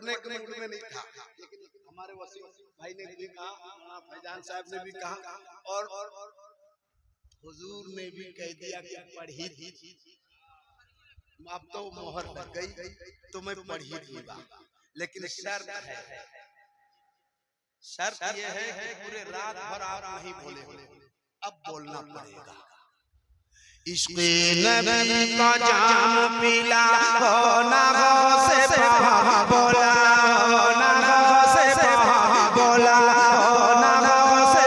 पढ़ने के मूड में नहीं था, लेकिन हमारे वसीम भाई ने भी कहा, फैजान साहब ने भी कहा, और हुजूर ने भी कह दिया कि पढ़ी थी। अब तो मोहर लग गई तो मैं पढ़ ही दूंगा, लेकिन शर्त ये है कि पूरे रात भर आप नहीं बोले, अब बोलना पड़ेगा। इश्क़ नबी का जाम पिला हो ना हो से बोला, हो ना हो से बोला, हो ना हो से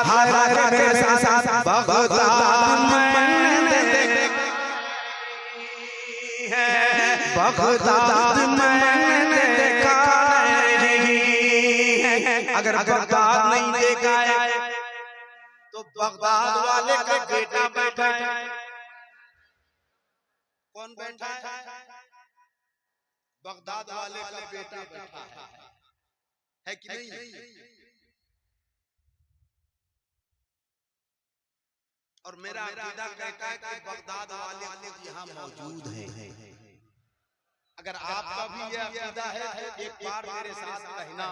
हाथ के साथ बगदाद मैंने देखी है, बगदाद मैंने देखा नहीं है। अगर बगदाद नहीं देखा है तो बगदाद वाले का बेटा बैठा है। कौन बैठा है? बगदाद वाले का बेटा बैठा है कि नहीं? और मेरा अकीदा कहता है कि बगदाद वाले यहाँ मौजूद हैं। अगर आपका भी ये अकीदा है तो एक बार मेरे साथ कहना,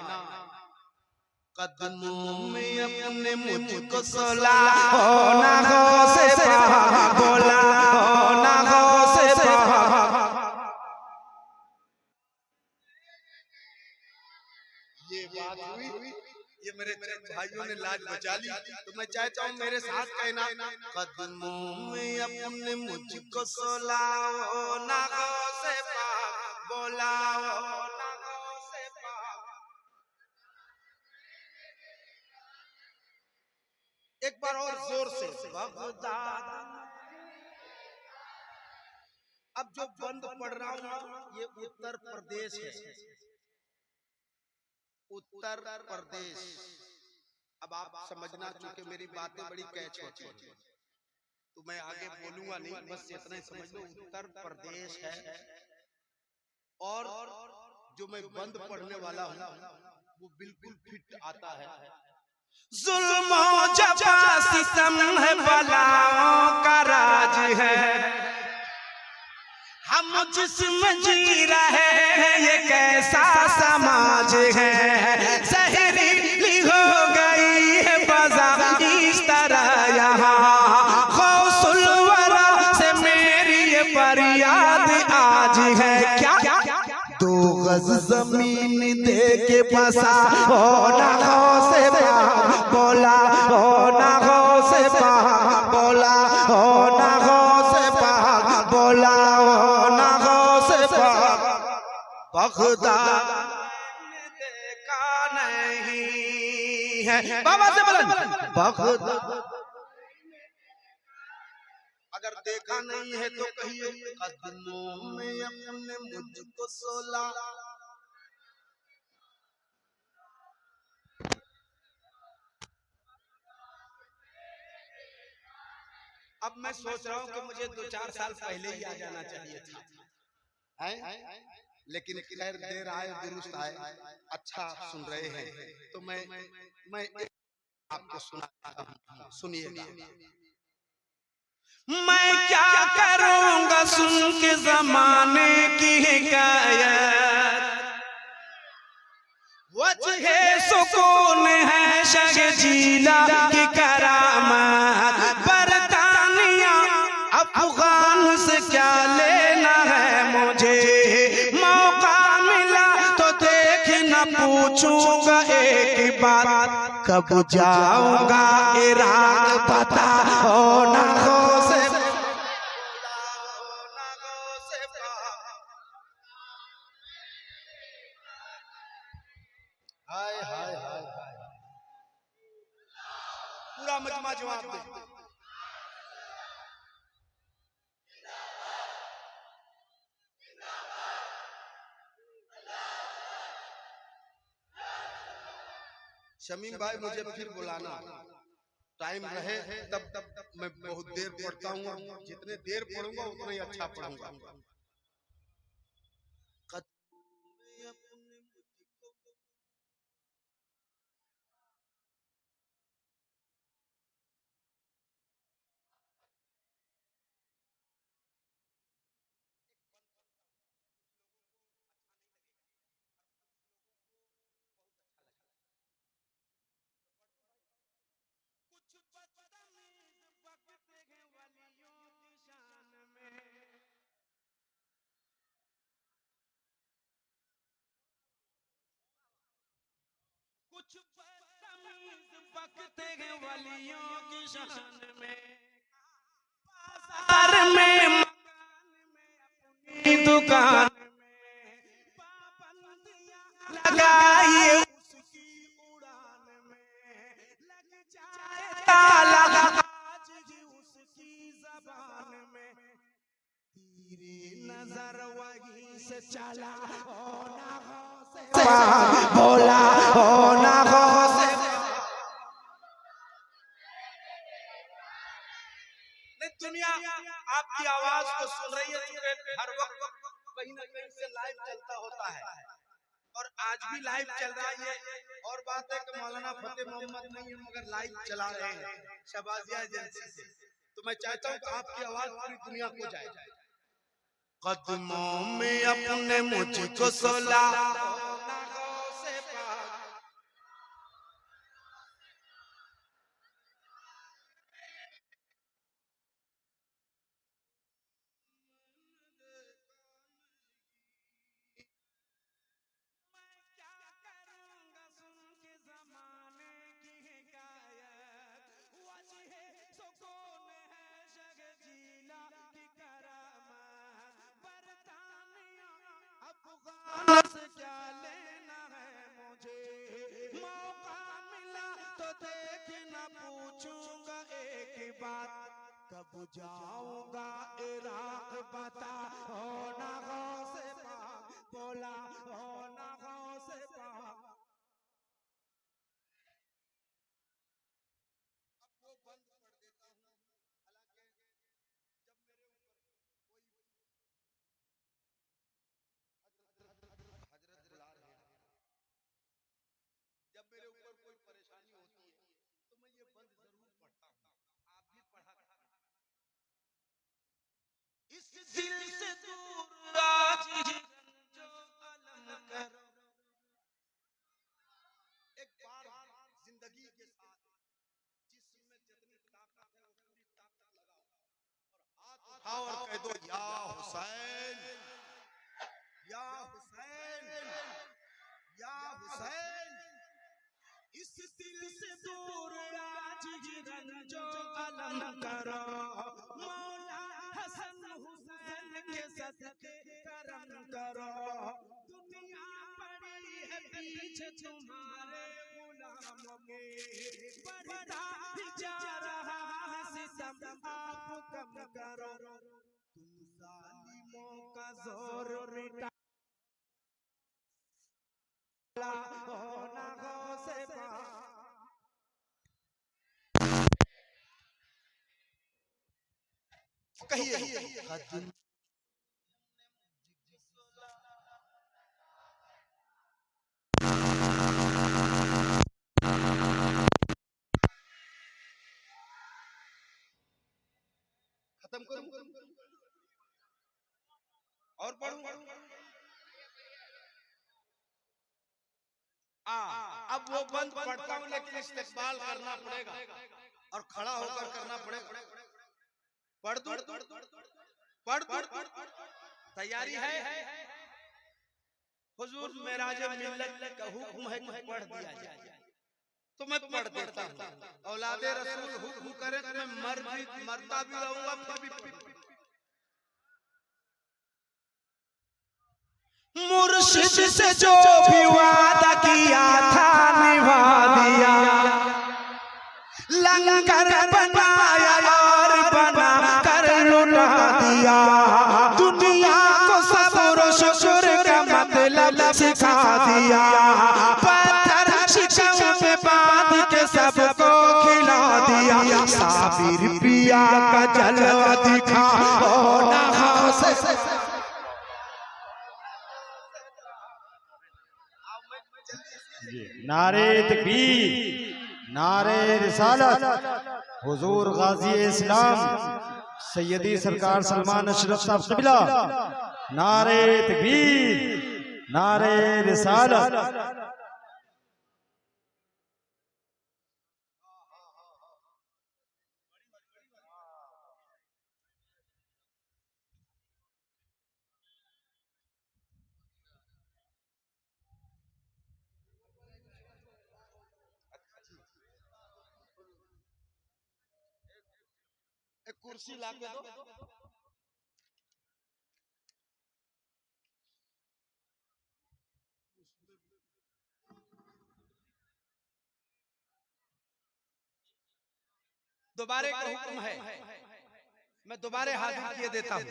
कदमों में अपने मुझको सुला, हो ना हो से बोला, हो ना हो से ये बात हुई। ये मेरे भाइयों ने लाज बचा ली, तो मैं चाहता हूँ मेरे साथ कहना, कदमों में अपने मुझको सुला, हो ना हो से बोला, हो ना हो से। एक बार और जोर से, बगदाद। अब जो बंद पढ़ रहा हूँ ये उत्तर प्रदेश है, उत्तर प्रदेश। अब आप समझना, चूंकि मेरी बातें बड़ी कैच होती हैं तो मैं आगे बोलूंगा नहीं, बस इतना ही समझ लो उत्तर प्रदेश है। और जो मैं बंद पढ़ने वाला हूँ वो बिल्कुल फिट आता है। जुल्म जफा सितम है, बलाओं का राज है, हम जिसमें जी रहे हैं ये कैसा समाज है। जहरीली हो गई है फज़ा इस तरह यहाँ, गौसुल वरा से मेरी ये फरियाद आज है। क्या 2 गज जमीन दे के बसा, हो ना हो से बोला, हो ना हो से बोला, हो ना हो से बोला, हो ना हो से बगदाद देखा नहीं है। बाबा से बुलंद, बगदाद अगर देखा नहीं है तो कहिए, कदमों में अपने मुझको सोला। अब मैं सोच रहा हूँ कि मुझे 2-4 साल पहले ही आ जाना चाहिए था, लेकिन खैर देर आए दुरुस्त आए। अच्छा सुन रहे हैं तो मैं आपको सुनाता हूँ, सुनिएगा। मैं क्या करूँगा सुन के ज़माने की हिकायत, वजह सुकून है शहजीला की करामत, बरतानिया अफगान से क्या लेना है मुझे, मौका मिला तो देख न पूछूंगा एक बात, कब जाऊंगा इराक पता हो ना हो से। हाय हाय हाय, पूरा मजमा जवाब दे। शमीम भाई मुझे फिर बुलाना, टाइम रहे तब मैं बहुत देर पढ़ता हूँ, जितने देर पढ़ूंगा उतना ही अच्छा पढ़ूंगा। कुछ बदतमीज बकते हैं वलियों की शान में, बाजार में मकान में अपनी दुकान में पाबंदियां लगाइए उसकी उड़ान में, लग जाए ताला आज ही उसकी जबान में, तेरी नजर वहीं से चला होना हो से बोला होना हो से। नहीं, दुनिया आपकी आवाज को सुन रही है, हर वक्त कहीं ना कहीं से लाइव चलता होता है और आज भी लाइव चल रहा है। और बात है कि मौलाना फतेह मोहम्मद नहीं है मगर लाइव चला रहे हैं शहबाजिया एजेंसी से, तो मैं चाहता हूँ कि आपकी आवाज पूरी दुनिया को जाए। कदमों में अपने मुझको सोला से क्या लेना है मुझे, मौका मिला तो देखना पूछूंगा एक बात, कब जाऊंगा इराक बता होना हो से पाक, बोला होना हो से पाक। अब वो बंद कर देता हूँ, हालांकि जब मेरे ऊपर कोई हजरत बुला रहे हैं, जब मेरे ऊपर कोई परेशानी होती है तो मैं ये बंद जरूर पढ़ता हूँ, आप भी पढ़ा करना। इस दिल से दूर आज ही जो अलम करो, एक बार जिंदगी के साथ जिसमें जितनी ताकत है वो पूरी ताकत लगाओ और हाथ उठाओ और कह दो या हुसैन, या हुसैन, या हुसैन। इस दिल से दूर आज ही जो अलम करो, मौला हसन हुसैन के सदके करम करो, दुनिया पड़ी है पीछे तुम्हारे गुलामों के, बढ़ता ही जा रहा है सितम आप कम करो, तुम जालिमों का जोर मिटा होना हो से कहिए खत्म करूं और पढ़ूं। अब वो बंद पढ़ता हूं लेकिन इस्तेकबाल करना पड़ेगा और खड़ा होकर करना पड़ेगा। पढ़ दूं, पढ़ दूं, तैयारी है। हुजूर मेराज मिल्लत का हुक्म है कि पढ़ दिया जाए तो मैं पढ़ देता हूं। औलादे रसूल हुक्म करे तो मैं मरता भी रहूंगा फिर भी। मुर्शिद से जो भी वादा किया था निभा दिया, लंगर बनाया और बना कर लुटा दिया, दुनिया को सब्र शुक्र का मतलब सिखा दिया, पत्थर शिकम पे बांध के सबको खिला दिया, साबिर पिया का जलवा दिखा होना हो से नारे तकबीर, नारे रिसालत, हुजूर गाजी इस्लाम सैयदी सरकार सलमान अशरफ साहब क़िबला, नारे तकबीर, नारे रिसालत। कुर्सी ला के दो। दोबारे का हुक्म है, मैं दोबारे हाजिर किए देता हूं।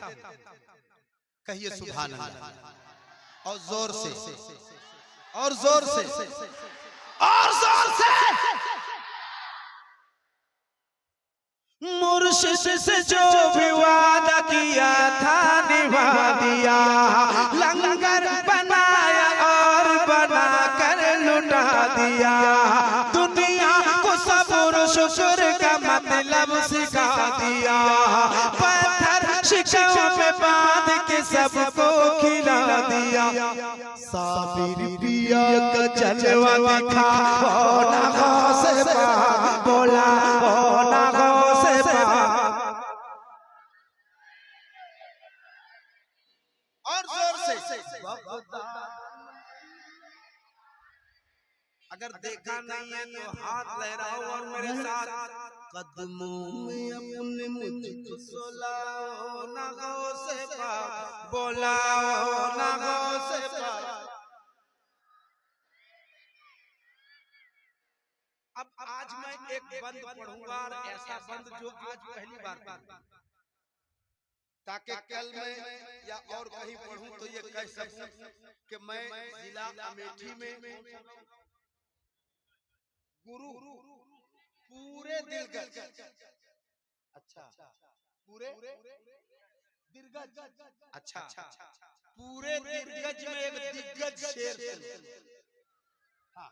कहिए सुभान अल्लाह और जोर से और जोर से और जोर से। मुर्शिद से जो भी वादा किया था निभा दिया, लंगर बनाया और बना कर लुटा दिया। दुनिया को सब्र शुक्र का मतलब सिखा दिया, पत्थर शिकव में बांध के सबको खिला दिया। साबिर पिया का जलवा दिखा, बोला गौसे पाक, बोला गौसे पाक। और जोर से अगर देखा नहीं है तो हाथ लहराओ और मेरे साथ कदमों में अपने मुझको सुलाओ ना गौसे पाक, बोलाओ ना गौसे पाक। अब आज मैं एक बंद पढ़ूंगा और ऐसा बंद जो आज पहली बार पढ़ूंगा, ताकि कल में या और कहीं पढ़ूं तो ये कह सकूं कि मैं जिला अमेठी में गुरु पूरे दिलगज, अच्छा पूरे दिलगज, अच्छा पूरे दिलगज में एक दिग्गज शेर, हाँ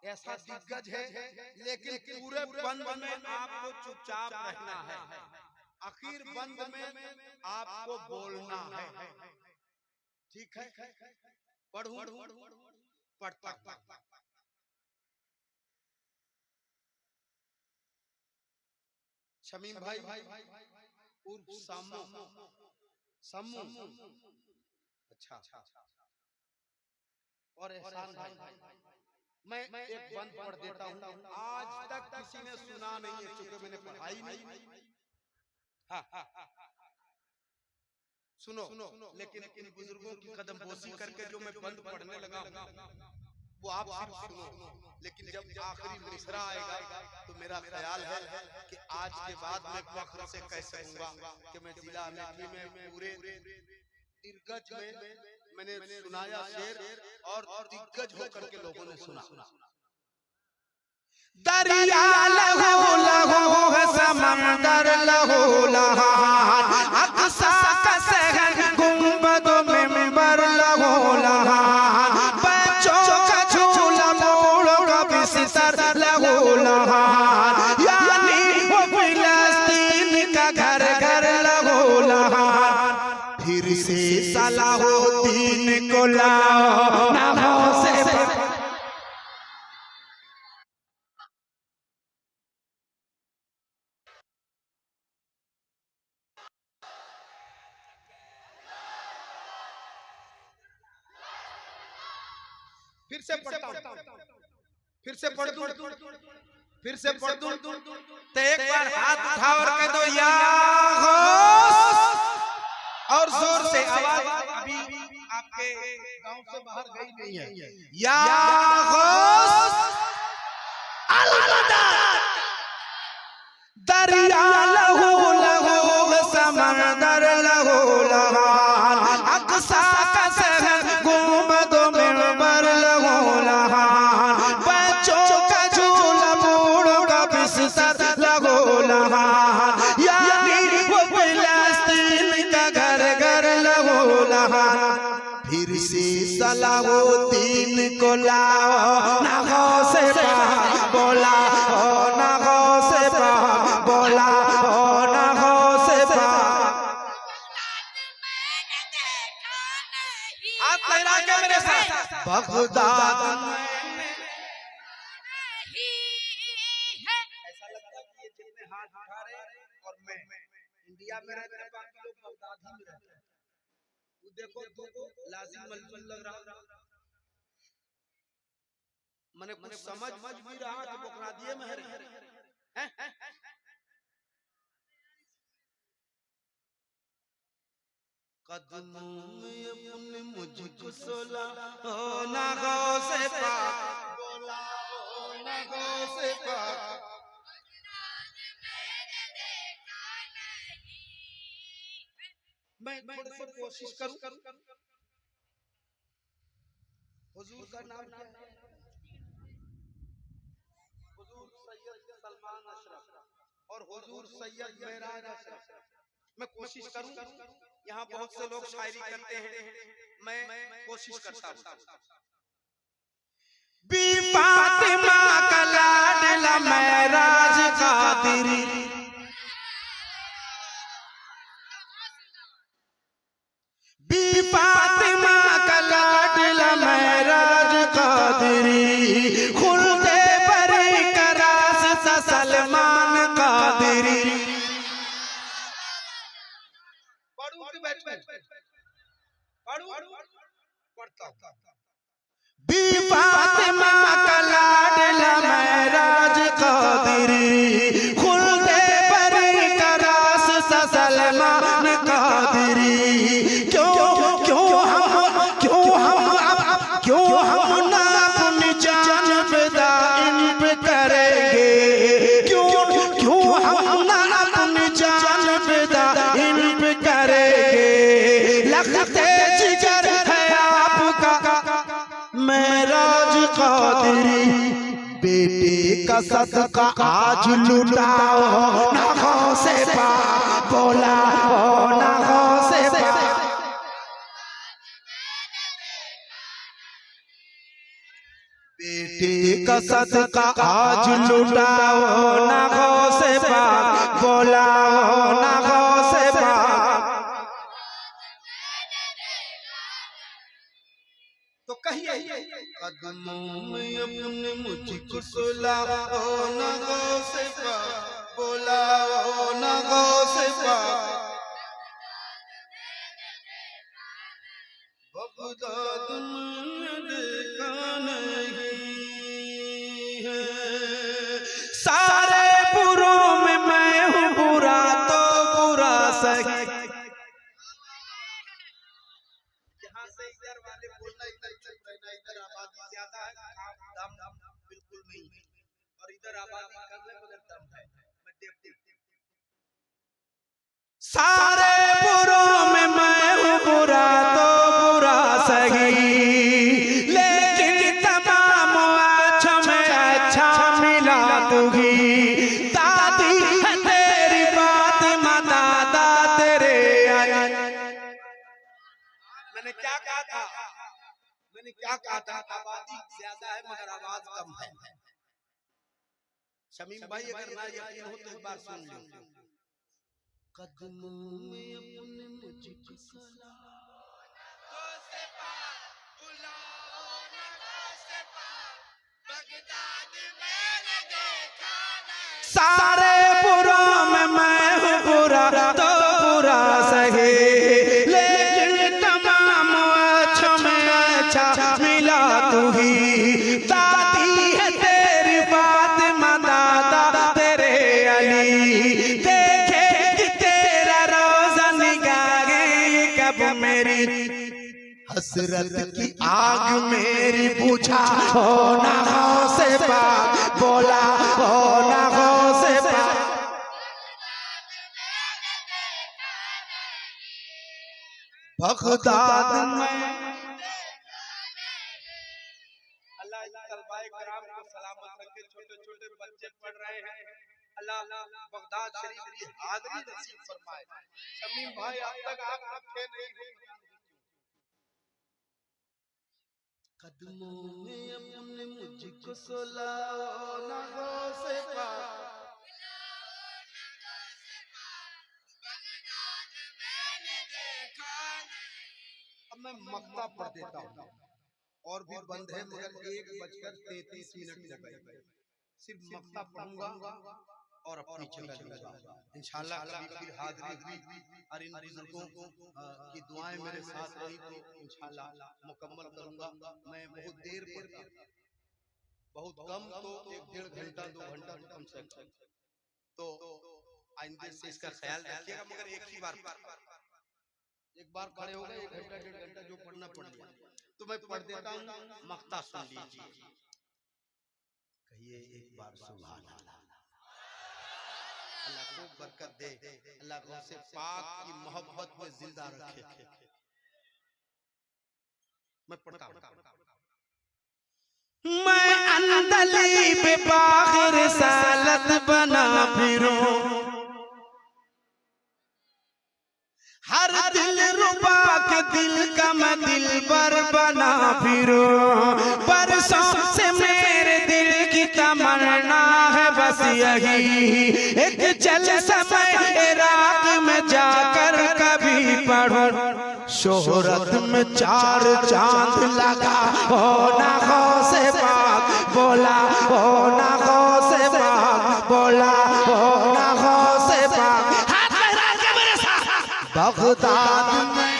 ऐसा दिग्गज है, लेकिन पूरे बंद में आपको चुपचाप रहना है। आखिर बंद में आपको बोलना है, ठीक है? पढ़ूं पढ़ता शमीम भाई उर्फ सामू, अच्छा और एहसान भाई, मैं एक बंद पढ़ देता हूँ। आज तक किसी ने सुना नहीं है, चूंकि मैंने पढ़ाई नहीं। हाँ सुनो, लेकिन इन बुजुर्गों की कदम बोसी करके जो मैं बंद पढ़ने लगा हूँ वो आप सिर्फ सुनो, लेकिन जब आखिरी मिसरा आएगा तो मेरा ख्याल है कि आज के बाद मैं फख्र से कह सकूंगा कि मैं जिला अमेठी में पूरे दिग्गज में मैंने सुनाया शेर और दिग्गज होकर के लोगों ने सुना। दरिया लहू लहू है समंदर लहू लहान, अक्सा का शहर गुंबदों में मिंबर लहू लहान, बच्चों का झूला बूढ़ों का बिस्तर लहू लहान, यानी वो फिलिस्तीन का घर घर लहू लहान। फिर से सलाहुद्दीन को लाओ ना गौसे पाक। फिर से पढ़ता हूं, फिर से पढ़ दूं, फिर से पढ़ दूं तो एक बार हाथ उठा और कह दो या गौस, और जोर से आवाज अभी आपके गांव से बाहर गई नहीं है। या गौस अलमदद, दरिया लहू लहू समंदर लहू लहान, अक्सा का शहर गुंबदों में मिंबर लहू लहान, बच्चों का झूला बूढ़ों का बिस्तर लहू लहान, यानी वो फिलिस्तीन का घर घर लहू लहान। फिर से सलाहुद्दीन को लाओ ना गौसे पाक, बोला ना गौसे पाक, बोला ना गौसे पाक। हाथ लहरा के मेरे साथ बगदाद ऐसा लगता है कि ये जितने हाथ उठा रहे हैं और मैं इंडिया में रहते हैं, बाकी लोग बगदाद ही में रहते हैं। वो देखो तो लाजिम मलजुल लग रहा, मैंने कुछ समझ भी रहा कि बगदादिये में है। हैं? कदमों में अपने मुझको सुला ओ ना गौसे पाक, बोला ओ ना गौसे पाक। मैं थोड़ी सी कोशिश करूं। हुजूर का नाम क्या है? हुजूर सैयद सलमान अशरफ और हुजूर सैयद मेराज अशरफ। मैं कोशिश करूं। यहाँ बहुत से लोग शायरी करते हैं, मैं कोशिश करता हूं। बी फातिमा का लाडला मेराज कादिरी, बी फातिमा का लाडला मेराज कादिरी, खुलते बरे करास सा सलमान कादिरी। पढ़ूं कि बैठूं? पढ़ता हूं। बी फातिमा का लाडला मेराज कादिरी, खुलते बरे करास सा सलमान कादिरी। क्यों हम ना अपनी जान फिदा इन पे करेंगे, क्यों हम ना अपनी जान फिदा इन पे करेंगे। लगते जिगर है आपका मेराज कादिरी, बेटे का सदका आज लुटाओ ना गौसे पाक, बोला ओ ना गौसे पाक। बेटे का सदका आज लुटाओ ना गौसे पाक, बोला ओ ना गौसे पाक। तो कहिए कदमों में अपने मुझको सुलाओ ना गौसे पाक, बोला ओ ना गौसे पाक। बगदाद में देखा नहीं है, सारे बुरों में मैं हूँ बुरा तो बुरा सही। यहाँ से इधर वाले बोलना, इधर चुप रहना। इधर आबादी ज्यादा है, दम बिल्कुल नहीं है, और इधर आबादी कम है मगर दम है। मैं देखती सारे बुरों में मैं हूँ बुरा तो बुरा सही, लेकिन तमाम अच्छों में अच्छा मिला तू ही। दादी है तेरी फातिमा, दादा तेरे अली। मैंने क्या कहा था? आबादी ज्यादा है मगर आवाज कम है। शमीम भाई अगर ना यकीन हो तो एक बार सुन लो। कदमों में अपने मुझको सुलाओ ना गौसे पाक, बुलाओ ना गौसे पाक। बगदाद मैंने देखा नहीं, सारे बुरों में मैं हूँ बुरा तो बुरा सही, लेकिन तमाम अच्छों में अच्छा मिला तू ही। दादी है तेरी फातिमा, दादा तेरे अली। हसरत की आग मेरी बुझा हो ना गौसे पाक, बोला हो ना गौसे पाक। बगदाद में अल्लाह तलबाए कराम को सलामत रखे। छोटे छोटे बच्चे पढ़ रहे हैं, अल्लाह बगदाद शरीफ की हाज़िरी नसीब फरमाए। शमीम भाई अब तक आप रखे नहीं। कदमों में अपने मुझको सुलाओ ना गौसे पाक, अब मैं मक्ता पढ़ देता हूँ, और भी बंद है मगर 1:33 लग गए। सिर्फ मक्ता पढ़ूंगा और अपनी जगह जाऊंगा इंशाअल्लाह। कभी फिर हाजिरी हुई और इन बुजुर्गों की दुआएं मेरे साथ रही तो इंशाअल्लाह मुकम्मल करूंगा। मैं बहुत देर पढ़ता, बहुत कम तो 1-1.5 घंटा 2 घंटा कम से कम। तो आइंदे से इसका ख्याल रखिएगा, मगर एक बार खड़े हो गए, 1 घंटा 1.5 घंटा जो पढ़ना पड़ गया, तो मैं पढ़ देता हूँ, मक्ता सुन लीजिए। कहिए एक बार सुभान अल्लाह। अल्लाह को बरकत दे, अल्लाह गौसे पाक की मोहब्बत में जिंदा रखे। मैं पढ़ता हूँ। मैं अंदलीब बाग़ रिसालत बना फिरूं, हर दिल रुबा के दिल का मैं दिलबर बना फिरूं। बरसों से मेरे दिल की तमन्ना है बस यही, एक चल समय रात में जाकर कभी पढ़ूं। शोहरत में 4 चांद लगा, हो ना गौसे पाक बोला, हो ना गौसे पाक बोला, हो ना गौसे पाक। हाथ लहरा के मेरे साथ बगदाद में।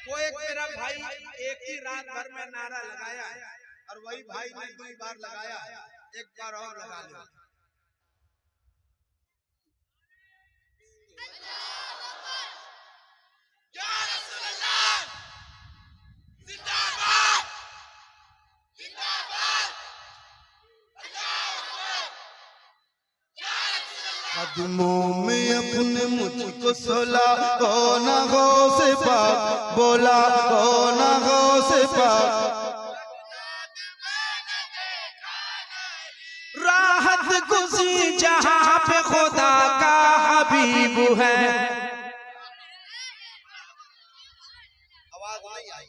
वो एक मेरा भाई एक ही रात भर में नारा लगाया, और वही भाई ने 2 बार लगाया, एक बार और लगा लो। कदमों में अपने मुझको सुला, हो ना गौसे पाक बोला, हो ना गौसे पाक। राहत गुज़ी जहां पे खुदा का हबीब है। आवाज नहीं आई।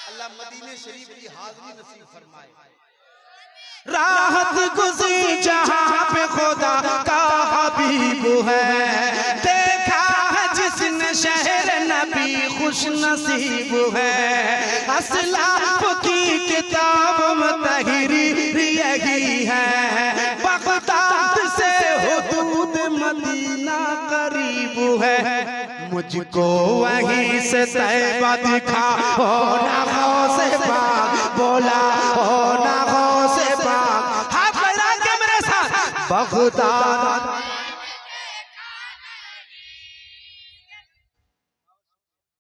अल्लाह मदीने शरीफ की हाज़िरी नसीब फरमाए। राहत गुज़ी जहां पे खुदा का हबीब है, देखा है जिसने शहर नबी खुश नसीब है। असलाफ की किताब में तहरीर यही है, बगदाद से हुदूद मदीना करीब है। मुझको वहीं से तैबा दिखा, हो ना गौसे पाक बोला, हो ना गौसे पाक। हाथ लगा के मेरे साथ बगदाद।